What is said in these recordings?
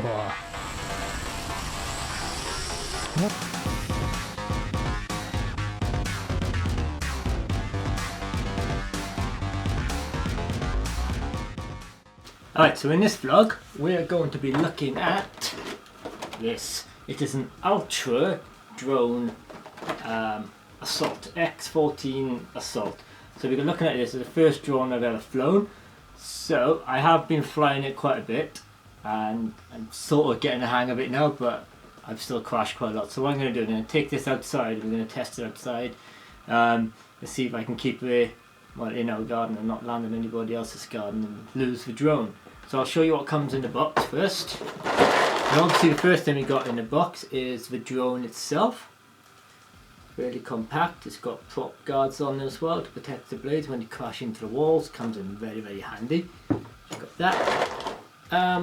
Whoa. Yep. Alright, so in this vlog we are going to be looking at this. It is an ultra drone assault, x14 assault. So we're looking at this as the first drone I've ever flown. So I have been flying it quite a bit and I'm sort of getting the hang of it now, but I've still crashed quite a lot. So what I'm going to do, I'm going to take this outside and we're going to test it outside. Let's see if I can keep it in our garden and not land in anybody else's garden and lose the drone. So I'll show you what comes in the box first. And obviously the first thing we got in the box is the drone itself. Really compact. It's got prop guards on there as well to protect the blades when you crash into the walls. Comes in very, very handy. We've got that.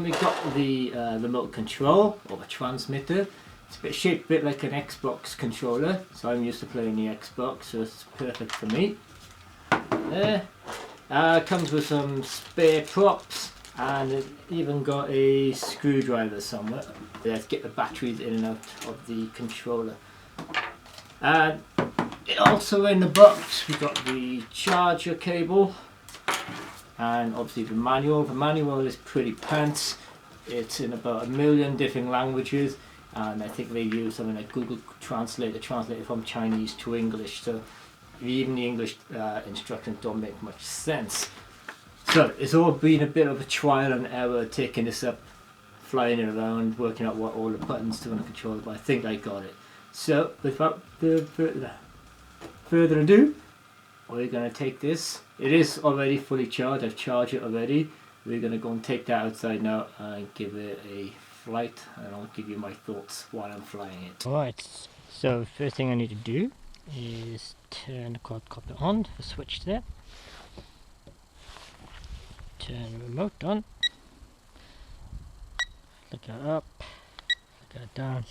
We've got the remote control or the transmitter. It's shaped a bit like an Xbox controller, so I'm used to playing the Xbox, so it's perfect for me. There. Comes with some spare props, and it even got a screwdriver somewhere. Let's get the batteries in and out of the controller. And also in the box we've got the charger cable and obviously the manual. The manual is pretty pants. It's in about 1 million different languages, and I think they use something like Google Translate to translate it from Chinese to English, so even the English instructions don't make much sense. So it's all been a bit of a trial and error taking this up, flying it around, working out what all the buttons do on the controller, but I think I got it. So without further ado, we're going to take this. It is already fully charged. I've charged it already. We're going to go and take that outside now and give it a flight, and I'll give you my thoughts while I'm flying it. Alright, so first thing I need to do is turn the quadcopter on, the switch there. Turn the remote on. Flick that up, flick that down.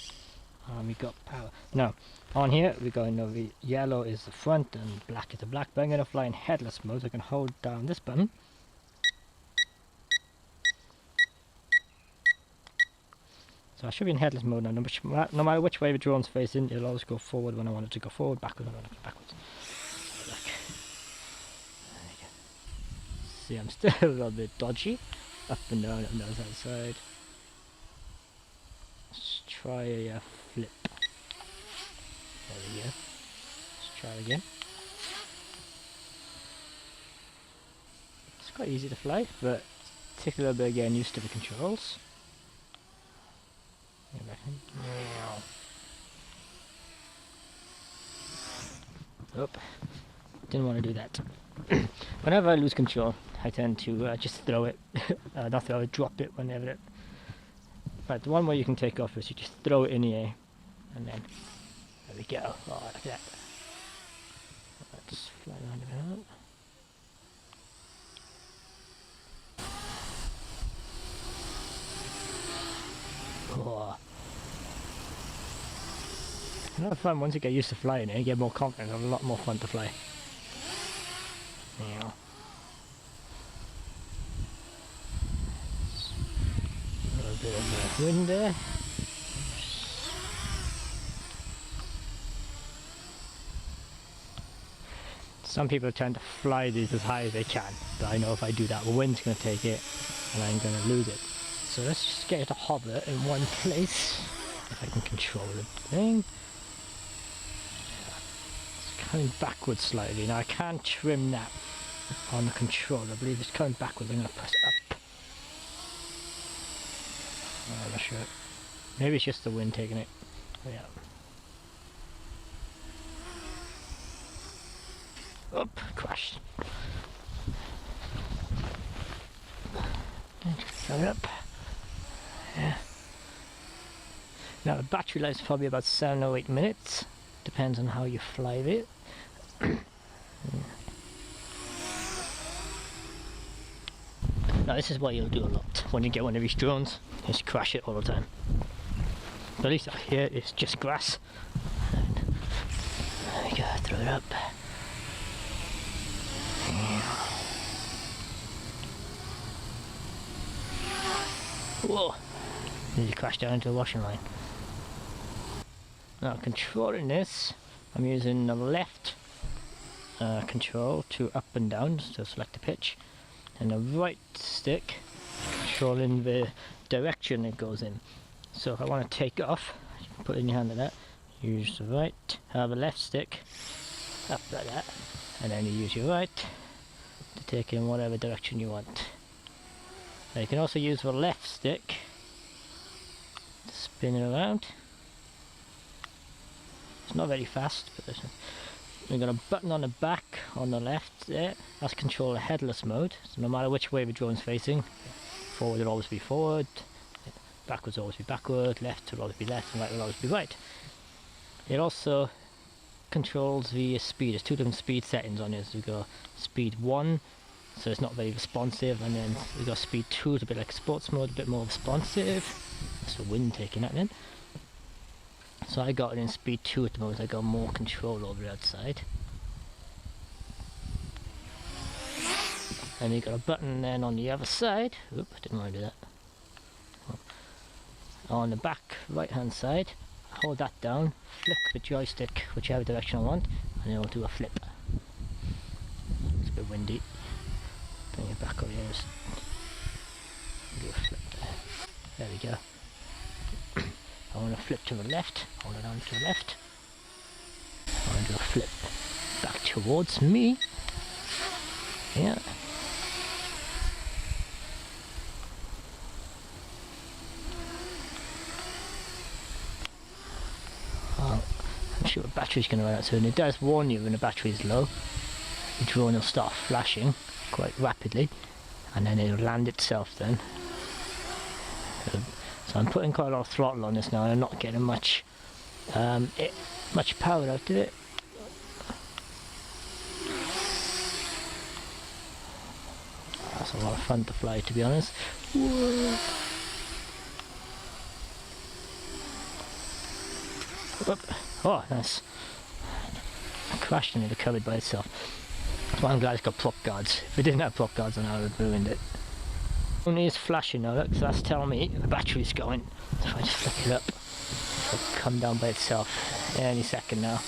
We got power. Now, on here we got the yellow is the front and black is the back, but I'm going to fly in headless mode, so I can hold down this button. So I should be in headless mode now. No matter which way the drone's facing, it'll always go forward when I want it to go forward, backwards when I want it to go backwards. There you go. See, I'm still a little bit dodgy. Up and down, side to side. Let's try a flip. There we go. Let's try again. It's quite easy to fly, but it takes a little bit of getting used to the controls. Oop. Didn't want to do that. Whenever I lose control, I tend to just throw it. Not throw it, drop it whenever it. But the one way you can take off is you just throw it in the air, and then there we go. Oh, look at that. Let's fly around a bit. Oh. Another fun, once you get used to flying it, you get more confident, it's a lot more fun to fly. Yeah. A little bit of wind there. Some people tend to fly these as high as they can, but I know if I do that, the wind's going to take it and I'm going to lose it. So let's just get it to hover in one place, if I can control the thing. It's coming backwards slightly. Now I can't trim that on the controller. I believe it's coming backwards. I'm going to press up. I'm not sure. Maybe it's just the wind taking it. Oh, yeah. Up, crashed. Throw it up. Yeah. Now the battery life is probably about 7 or 8 minutes. Depends on how you fly it. Now this is what you'll do a lot when you get one of these drones. Just crash it all the time. But at least out here it's just grass. And there we go, throw it up. Whoa! You crash down into a washing line. Now controlling this, I'm using the left control to up and down, so select the pitch, and the right stick controlling the direction it goes in. So if I want to take off, you can put it in your hand like that, use the right, the left stick up like that, and then you use your right to take in whatever direction you want. Now you can also use the left stick to spin it around. It's not very fast, but we've got a button on the back on the left there. That's control the headless mode, so no matter which way the drone's facing, forward will always be forward, backwards will always be backward, left will always be left, and right will always be right. It also controls the speed. There's two different speed settings on it. So we've got speed 1, so it's not very responsive, and then we've got speed 2, it's a bit like sports mode, a bit more responsive. That's the wind taking that in. So I got it in speed 2 at the moment. I got more control over the outside. And you got a button then on the other side. Oop, didn't want to do that. On the back right hand side, hold that down, flick the joystick whichever direction I want, and it'll do a flip. It's a bit windy. Bring it back over here. Do a flip there. There we go. I want to flip to the left, hold it on to the left. I want to do a flip back towards me. Yeah. Oh, I'm sure the battery's going to run out soon. It does warn you when the battery is low. The drone will start flashing quite rapidly, and then it'll land itself then. So I'm putting quite a lot of throttle on this now, and I'm not getting much power out of it. That's a lot of fun to fly, to be honest. Whoa. Whoop. Oh, nice. I crashed into the cupboard by itself. That's why I'm glad it's got prop guards. If it didn't have prop guards, then I would have ruined it. Only is flashing now, look, so that's telling me the battery's going. So if I just flick it up, it'll come down by itself any second now.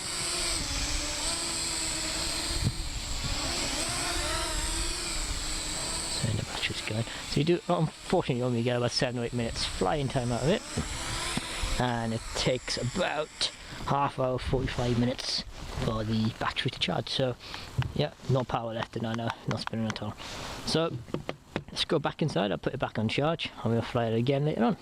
So the battery's going. So you do, unfortunately you only get about 7 or 8 minutes flying time out of it. And it takes about half hour, 45 minutes for the battery to charge. So yeah, no power left in there now, not spinning at all. So let's go back inside, I'll put it back on charge and we'll fly it again later on.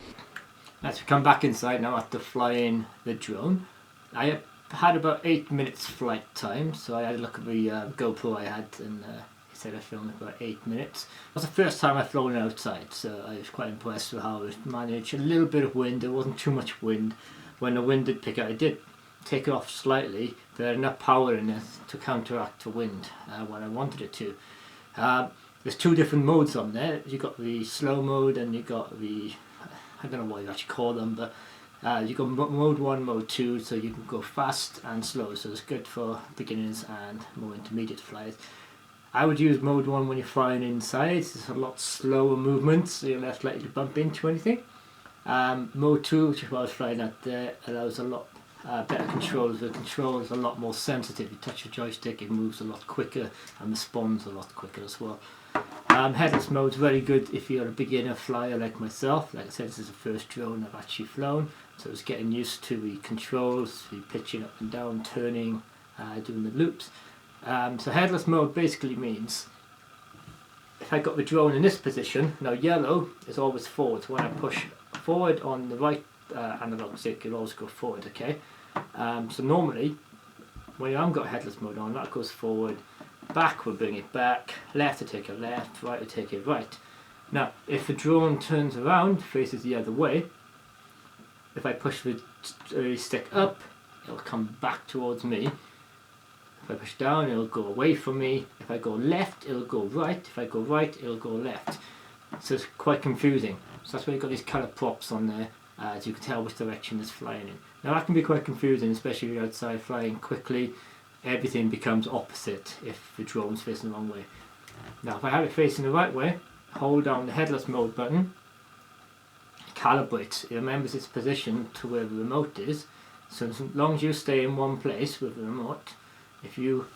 Let's come back inside now after flying the drone. I had about 8 minutes flight time, so I had a look at the GoPro I had, and he said I filmed about 8 minutes. It was the first time I've flown outside, so I was quite impressed with how it managed. A little bit of wind, there wasn't too much wind. When the wind did pick up, it did take it off slightly, but there had enough power in it to counteract the wind when I wanted it to. There's two different modes on there. You've got the slow mode and you've got the, I don't know what you actually call them, but you've got mode 1, mode 2, so you can go fast and slow, so it's good for beginners and more intermediate flyers. I would use mode 1 when you're flying inside. It's a lot slower movement, so you're less likely to bump into anything. Mode 2, which is what I was flying at there, allows a lot better controls. The control is a lot more sensitive. You touch the joystick, it moves a lot quicker and responds a lot quicker as well. Headless mode is very good if you're a beginner flyer like myself. Like I said, this is the first drone I've actually flown, so it's getting used to the controls, the pitching up and down, turning, doing the loops. So headless mode basically means if I got the drone in this position, now yellow is always forward, so when I push forward on the right analog stick, it'll always go forward, okay? So normally, when you haven't got headless mode on, that goes forward, back will bring it back, left will take it left, right will take it right. Now, if the drone turns around, faces the other way, if I push the stick up, it'll come back towards me. If I push down, it'll go away from me. If I go left, it'll go right. If I go right, it'll go left. So it's quite confusing. So that's why you've got these colour props on there, so you can tell which direction it's flying in. Now that can be quite confusing, especially if you're outside flying quickly. Everything becomes opposite if the drone's facing the wrong way. Now if I have it facing the right way, hold down the headless mode button, it calibrates, it remembers its position to where the remote is. So as long as you stay in one place with the remote, if you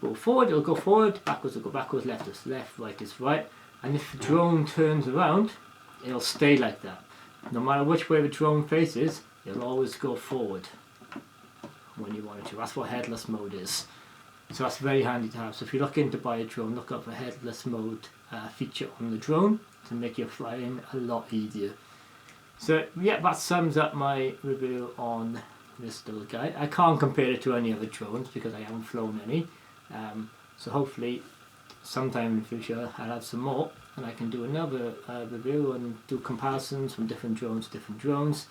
go forward, it'll go forward, backwards it'll go backwards, left is left, right is right. And if the drone turns around, it'll stay like that. No matter which way the drone faces, it'll always go forward when you want it to. That's what headless mode is. So that's very handy to have. So if you're looking to buy a drone, look up for headless mode feature on the drone to make your flying a lot easier. So yeah, that sums up my review on this little guy. I can't compare it to any other drones because I haven't flown any. So hopefully sometime in the future I'll have some more and I can do another review and do comparisons from different drones.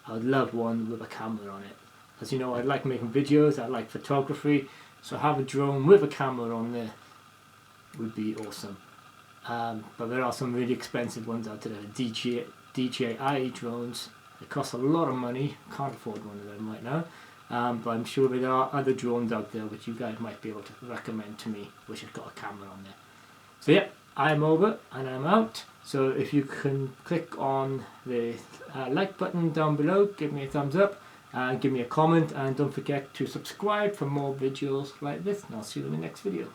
I would love one with a camera on it. As you know, I like making videos, I like photography, so have a drone with a camera on there would be awesome. But there are some really expensive ones out there, DJI drones. They cost a lot of money, can't afford one of them right now. But I'm sure there are other drones out there which you guys might be able to recommend to me which have got a camera on there. So yeah, I'm over and I'm out. So if you can click on the like button down below, give me a thumbs up and give me a comment, and don't forget to subscribe for more videos like this, and I'll see you in the next video.